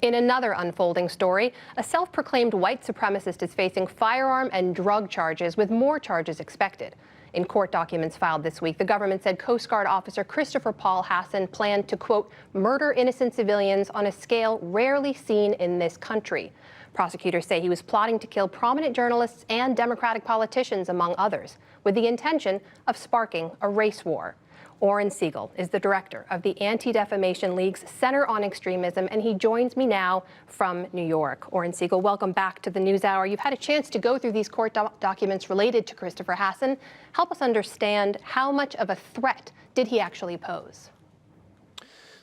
In another unfolding story, a self-proclaimed white supremacist is facing firearm and drug charges, with more charges expected. In court documents filed this week, the government said Coast Guard officer Christopher Paul Hassan planned to, quote, murder innocent civilians on a scale rarely seen in this country. Prosecutors say he was plotting to kill prominent journalists and Democratic politicians, among others, with the intention of sparking a race war. Oren Segal is the director of the Anti-Defamation League's Center on Extremism, and he joins me now from New York. Oren Segal, welcome back to the NewsHour. You've had a chance to go through these court documents related to Christopher Hassan. Help us understand, how much of a threat did he actually pose?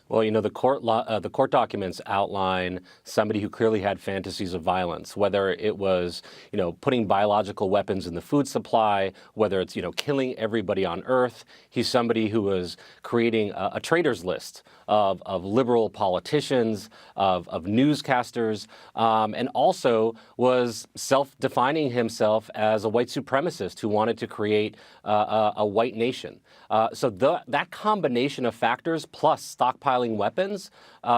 Well, you know, the court documents outline somebody who clearly had fantasies of violence, whether it was, you know, putting biological weapons in the food supply, whether it's, you know, killing everybody on Earth. He's somebody who was creating a traitors list of liberal politicians, of newscasters, and also was self-defining himself as a white supremacist who wanted to create a white nation. So that combination of factors plus stockpiling weapons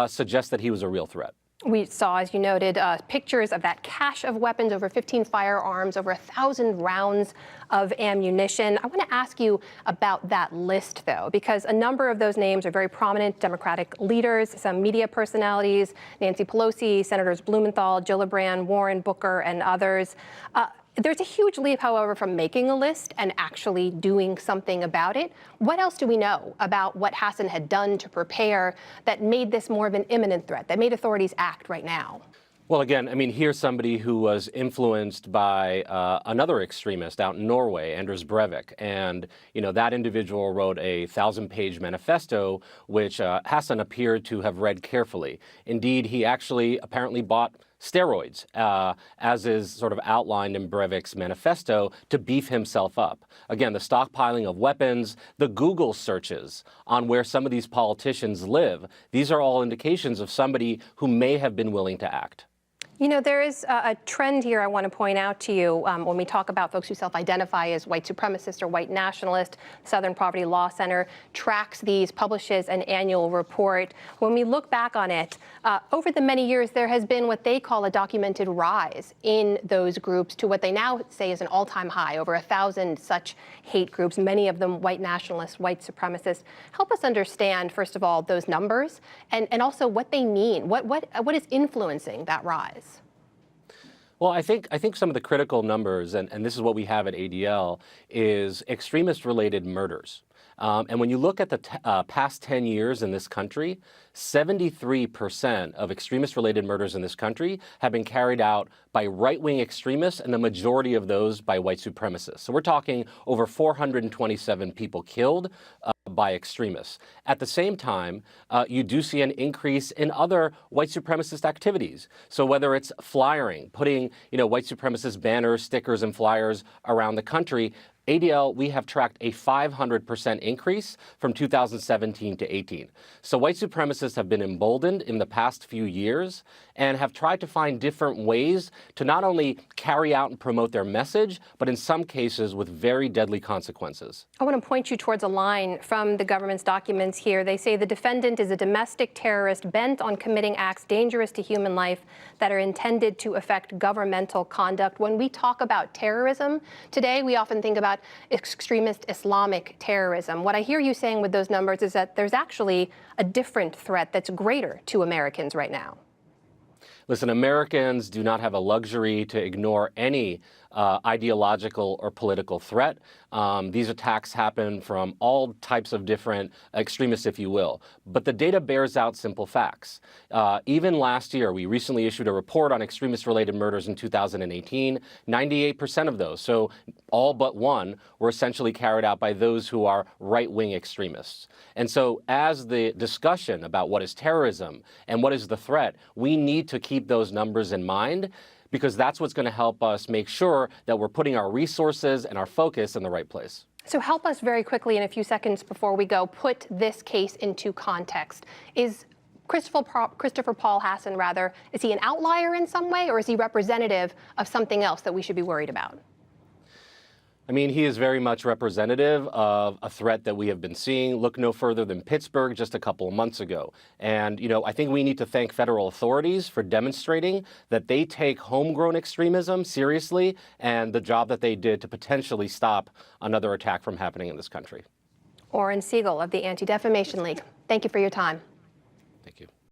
suggests that he was a real threat. We saw, as you noted, pictures of that cache of weapons, over 15 firearms, over 1,000 rounds of ammunition. I want to ask you about that list, though, because a number of those names are very prominent Democratic leaders, some media personalities, Nancy Pelosi, Senators Blumenthal, Gillibrand, Warren, Booker, and others. There's a huge leap, however, from making a list and actually doing something about it. What else do we know about what Hassan had done to prepare that made this more of an imminent threat, that made authorities act right now? Well, again, I mean, here's somebody who was influenced by another extremist out in Norway, Anders Breivik. And, you know, that individual wrote a 1,000-page manifesto, which Hassan appeared to have read carefully. Indeed, he actually apparently bought steroids, as is sort of outlined in Breivik's manifesto, to beef himself up. Again, the stockpiling of weapons, the Google searches on where some of these politicians live, these are all indications of somebody who may have been willing to act. You know, there is a trend here I want to point out to you when we talk about folks who self-identify as white supremacist or white nationalist. Southern Poverty Law Center tracks these, publishes an annual report. When we look back on it, over the many years, there has been what they call a documented rise in those groups to what they now say is an all-time high, over 1,000 such hate groups, many of them white nationalists, white supremacists. Help us understand, first of all, those numbers and also what they mean. What is influencing that rise? Well, I think some of the critical numbers, and this is what we have at ADL, is extremist-related murders. And when you look at the past 10 years in this country, 73% of extremist-related murders in this country have been carried out by right-wing extremists, and the majority of those by white supremacists. So we're talking over 427 people killed by extremists. At the same time, you do see an increase in other white supremacist activities. So whether it's flyering, putting, you know, white supremacist banners, stickers, and flyers around the country, ADL, we have tracked a 500% increase from 2017 to 18. So white supremacists have been emboldened in the past few years and have tried to find different ways to not only carry out and promote their message, but in some cases with very deadly consequences. I want to point you towards a line from the government's documents here. They say the defendant is a domestic terrorist bent on committing acts dangerous to human life that are intended to affect governmental conduct. When we talk about terrorism today, we often think about extremist Islamic terrorism. What I hear you saying with those numbers is that there's actually a different threat that's greater to Americans right now. Listen, Americans do not have a luxury to ignore any ideological or political threat. These attacks happen from all types of different extremists, if you will. But the data bears out simple facts. Even last year, we recently issued a report on extremist-related murders in 2018. 98% of those, so all but one, were essentially carried out by those who are right-wing extremists. And so as the discussion about what is terrorism and what is the threat, we need to keep those numbers in mind, because that's what's going to help us make sure that we're putting our resources and our focus in the right place. So help us very quickly in a few seconds before we go, put this case into context. Is Christopher Paul Hassan, rather, is he an outlier in some way, or is he representative of something else that we should be worried about? I mean, he is very much representative of a threat that we have been seeing. Look no further than Pittsburgh just a couple of months ago. And, I think we need to thank federal authorities for demonstrating that they take homegrown extremism seriously and the job that they did to potentially stop another attack from happening in this country. Oren Segal of the Anti-Defamation League, thank you for your time. Thank you.